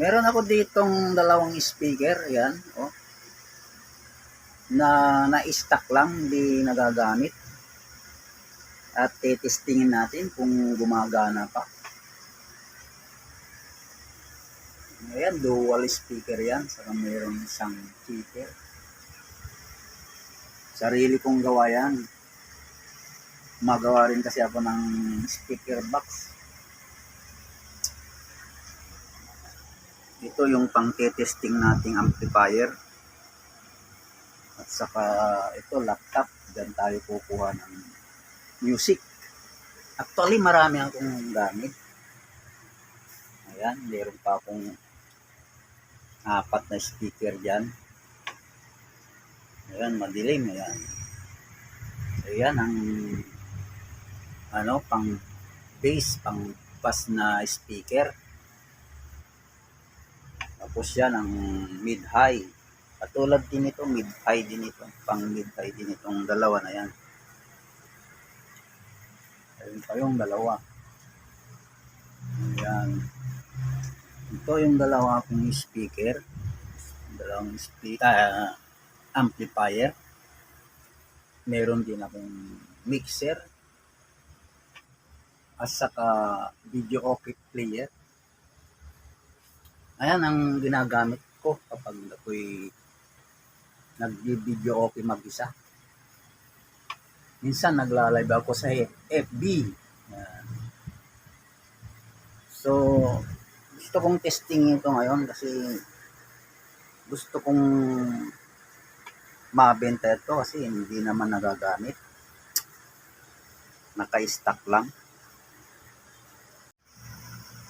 Meron ako ditong dalawang speaker, yan, oh, na na-stock lang, hindi nagagamit. At testingin natin kung gumagana pa. Ayan, dual speaker yan, saka mayroon isang speaker. Sarili kong gawa yan. Magawa rin kasi ako ng speaker box. Ito yung pang-testing nating amplifier. At saka ito laptop, dyan tayo kukuha ng music. Actually marami akong gamit. Ayan, meron pa akong 4 na speaker dyan. Ayan, madilim. Ayan. Ayan ang pang bass, pang bass na speaker. Tapos yan ang mid-high. Katulad din ito, mid-high din ito. Pang mid-high din itong dalawa na yan. Ayun pa yung dalawa. Ayan. Ito yung dalawa kong speaker. Dalawang speaker, amplifier. Meron din akong mixer. At saka video okay player. Ayan ang ginagamit ko kapag ako'y nag-video okay mag-isa. Minsan nagla-live ako sa FB. Ayan. So, gusto kong testing ito ngayon kasi gusto kong mabenta ito kasi hindi naman nagagamit. Naka-stock lang.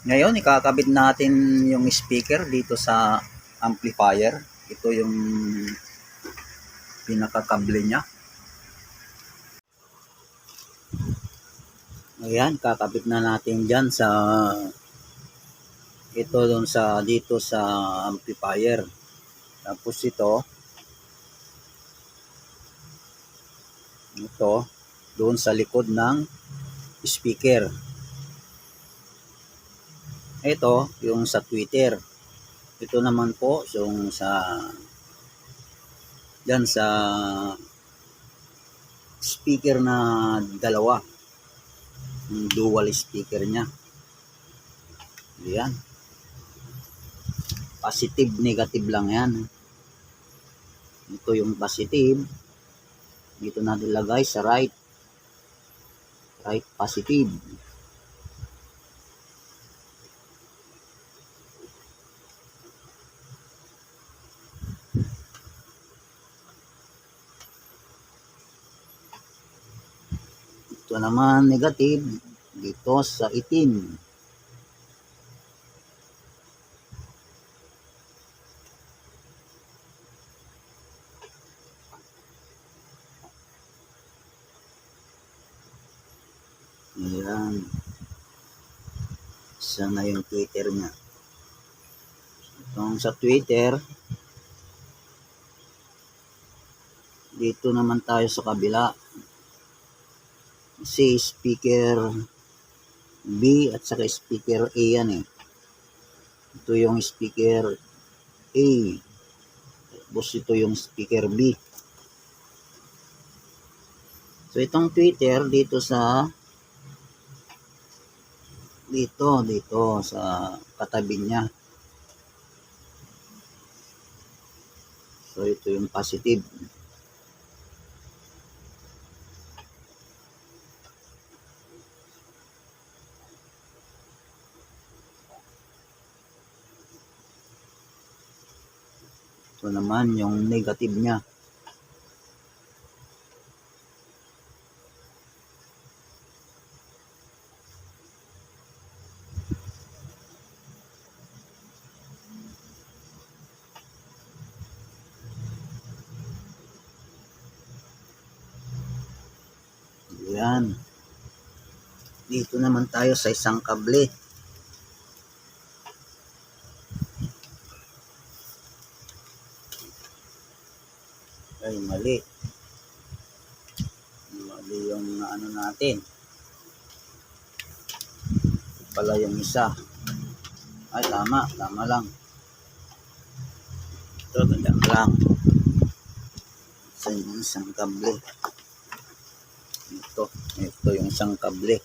Ngayon, ikakabit natin yung speaker dito sa amplifier. Ito yung pinakakable niya. Ayan, kakabit na natin dyan sa ito doon sa dito sa amplifier. Tapos ito doon sa likod ng speaker. Ito yung sa tweeter. Ito naman po yung sa dyan sa speaker na dalawa. Yung dual speaker niya. Ayan. Positive, negative lang yan. Ito yung positive. Dito na nilagay sa right. Right positive. Ito naman negative dito sa itim. Ayan. Isa na yung Twitter niya. Itong sa Twitter, dito naman tayo sa kabila. Si speaker B at saka speaker A yan eh. Ito yung speaker A. Tapos ito yung speaker B. So itong Twitter dito sa dito sa katabi niya. So ito yung positive. Ito naman yung negative niya. Ayan. Dito naman tayo sa isang kable. Ay, mali. Mali yung ano natin. Ito pala yung isa. Ay, tama lang. Ito, tandaan lang. Sa yung isang kable. Ito yung isang kable.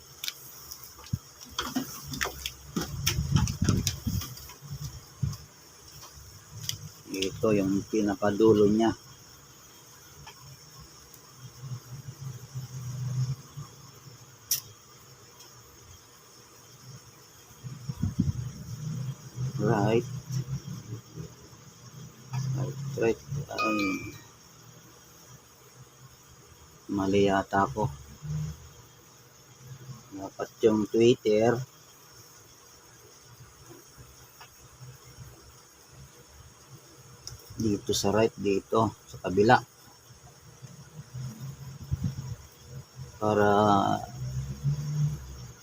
Ito yung pinakadulo niya. Right. Ay, mali yata ako. Dapat yung Twitter. Dito sa right, dito sa kabila. Para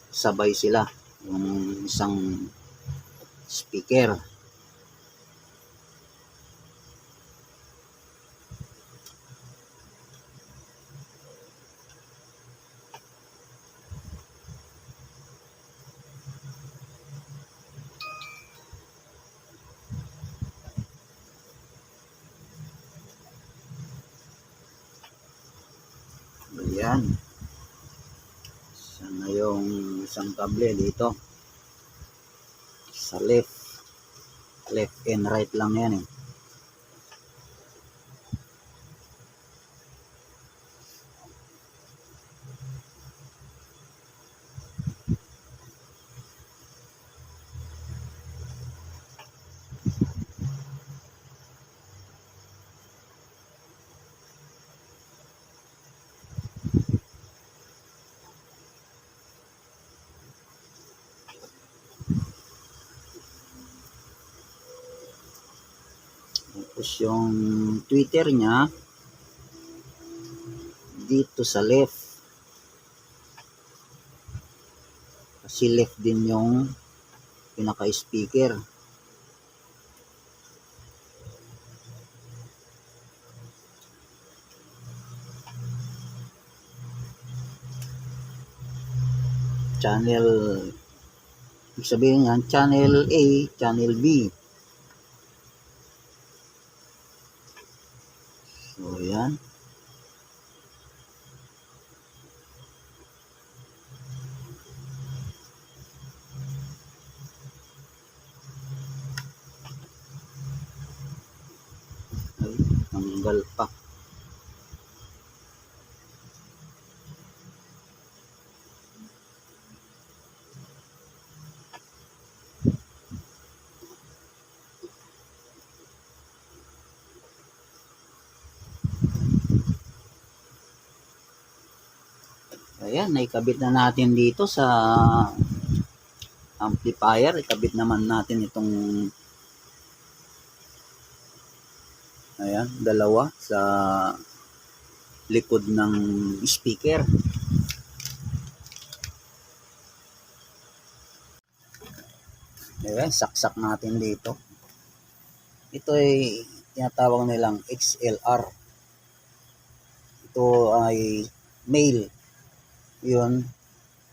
sabay sila. Yung isang speaker. Ayan. Sana yung isang kable dito. Sa left. Left and right lang yan eh. Tapos yung Twitter niya dito sa left. Kasi left din yung pinaka-speaker. Channel, ibig sabihin yan, channel A, channel B. So, yan. Ay, tanggal pa. Ayan, naikabit na natin dito sa amplifier. Ikabit naman natin itong ayan, dalawa sa likod ng speaker. Ayan, saksak natin dito. Ito ay tinatawag nilang XLR. Ito ay male. Yun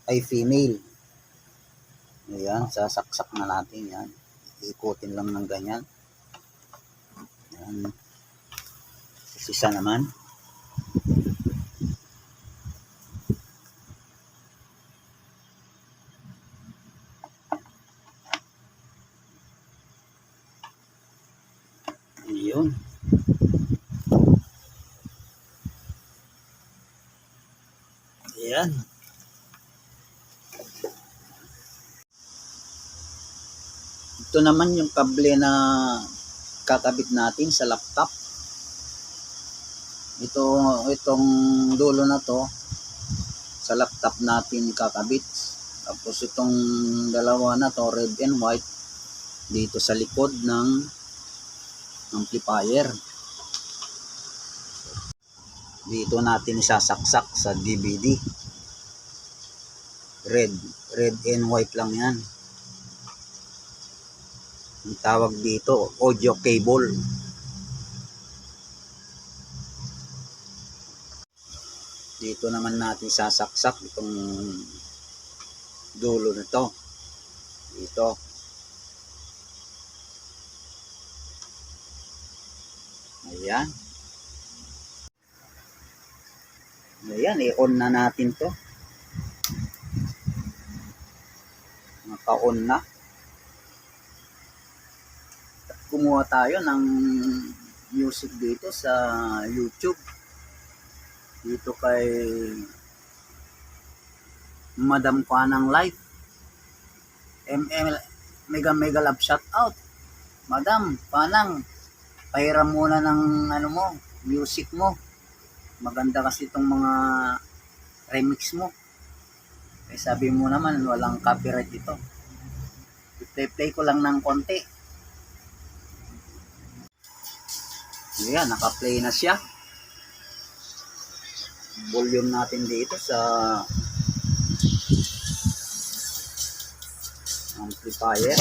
ay female. Ayan, sasaksak na natin yan. Ikutin lang ng ganyan. Ayan. Sisa naman. Yun. Ayan. Ito naman yung kable na kakabit natin sa laptop. Itong dulo na to sa laptop natin kakabit. Tapos itong dalawa na to, red and white, dito sa likod ng amplifier. Dito natin isasaksak sa DVD. Red and white lang yan. Ang tawag dito, audio cable. Dito naman natin sasaksak itong dulo nito. Dito. Ayan. Ayan, i-on na natin to. Naka-on na. At kumuha tayo ng music dito sa YouTube. Dito kay Madam Kwanang Life. Mega mega love shout out. Madam Kwanang, pahiram muna ng ano mo, music mo. Maganda kasi itong mga remix mo. Eh, sabi mo naman, walang copyright ito. I-play ko lang ng konti. Ayan, naka-play na siya. Volume natin dito sa amplifier.